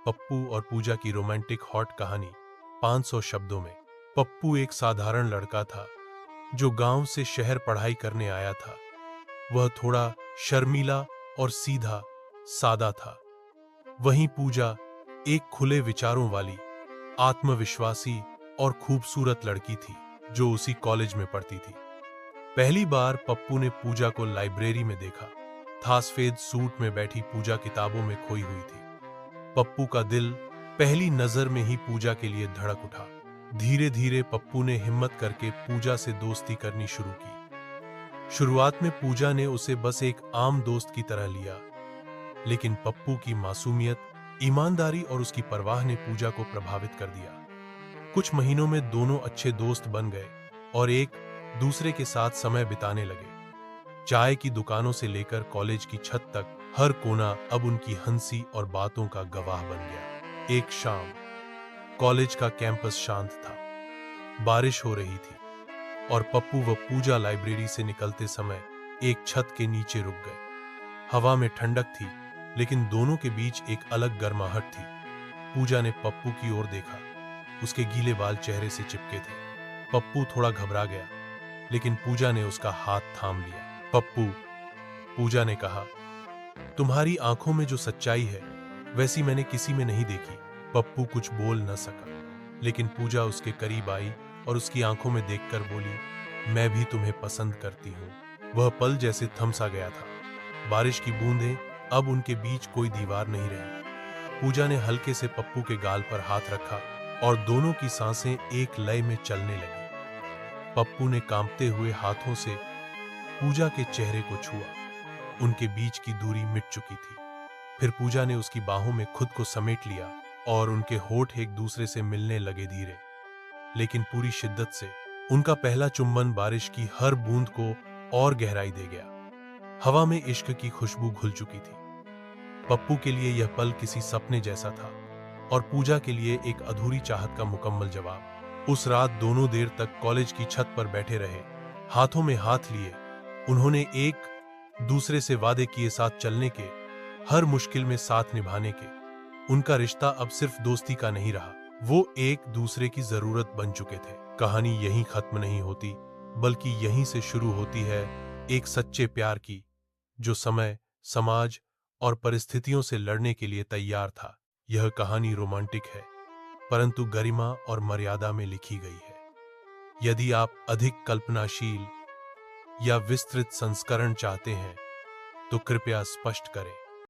पप्पू और पूजा की romantic hot कहानी 500 शब्दों में। पप्पू एक साधारण लड़का था जो गांव से शहर पढ़ाई करने आया था। वह थोड़ा शर्मीला और सीधा सादा था। वहीं पूजा एक खुले विचारों वाली, आत्मविश्वासी और खूबसूरत लड़की थी जो उसी कॉलेज में पढ़ती थी। पहली बार पप्पू ने पूजा को लाइब्रेरी में देखा। था सफेद सूट में बैठी पूजा किताबों में खोई हुई थी। पप्पू का दिल पहली नजर में ही पूजा के लिए धड़क उठा। धीरे धीरे पप्पू ने हिम्मत करके पूजा से दोस्ती करनी शुरू की। शुरुआत में पूजा ने उसे बस एक आम दोस्त की तरह लिया, लेकिन पप्पू की मासूमियत, ईमानदारी और उसकी परवाह ने पूजा को प्रभावित कर दिया। कुछ महीनों में दोनों अच्छे दोस्त बन गए और एक दूसरे के साथ समय बिताने लगे। चाय की दुकानों से लेकर कॉलेज की छत तक हर कोना अब उनकी हंसी और बातों का गवाह बन गया। एक शाम कॉलेज का कैंपस शांत था। बारिश हो रही थी और पप्पू व पूजा लाइब्रेरी से निकलते समय एक छत के नीचे रुक गए। हवा में ठंडक थी, लेकिन दोनों के बीच एक अलग गर्माहट थी। पूजा ने पप्पू की ओर देखा। उसके गीले बाल चेहरे से चिपके थे। पप्पू थोड़ा घबरा गया, लेकिन पूजा ने उसका हाथ थाम लिया। पप्पू, पूजा ने कहा, तुम्हारी आंखों में जो सच्चाई है वैसी मैंने किसी में नहीं देखी। पप्पू कुछ बोल न सका, लेकिन पूजा उसके करीब आई और उसकी आंखों में देखकर बोली, मैं भी तुम्हें पसंद करती हूँ। वह पल जैसे थम सा गया था। बारिश की बूंदें, अब उनके बीच कोई दीवार नहीं रही। पूजा ने हल्के से पप्पू के गाल पर हाथ रखा और दोनों की सांसें एक लय में चलने लगी। पप्पू ने कांपते हुए हाथों से पूजा के चेहरे को छुआ। उनके बीच की दूरी मिट चुकी थी। फिर पूजा ने उसकी बाहों में खुद को समेट लिया और उनके होठ एक दूसरे से मिलने लगे, धीरे लेकिन पूरी शिद्दत से। उनका पहला चुंबन बारिश की हर बूंद को और गहराई दे गया। हवा में इश्क की खुशबू घुल चुकी थी। पप्पू के लिए यह पल किसी सपने जैसा था और पूजा के लिए एक अधूरी चाहत का मुकम्मल जवाब। उस रात दोनों देर तक कॉलेज की छत पर बैठे रहे, हाथों में हाथ लिए। उन्होंने एक दूसरे से वादे किए साथ चलने के, हर मुश्किल में साथ निभाने के। उनका रिश्ता अब सिर्फ दोस्ती का नहीं रहा, वो एक दूसरे की जरूरत बन चुके थे। कहानी यहीं खत्म नहीं होती, बल्कि यहीं से शुरू होती है, एक सच्चे प्यार की, जो समय, समाज और परिस्थितियों से लड़ने के लिए तैयार था। यह कहानी रोमांटिक है, परंतु गरिमा और मर्यादा में लिखी गई है। यदि आप अधिक कल्पनाशील या विस्तृत संस्करण चाहते हैं तो कृपया स्पष्ट करें।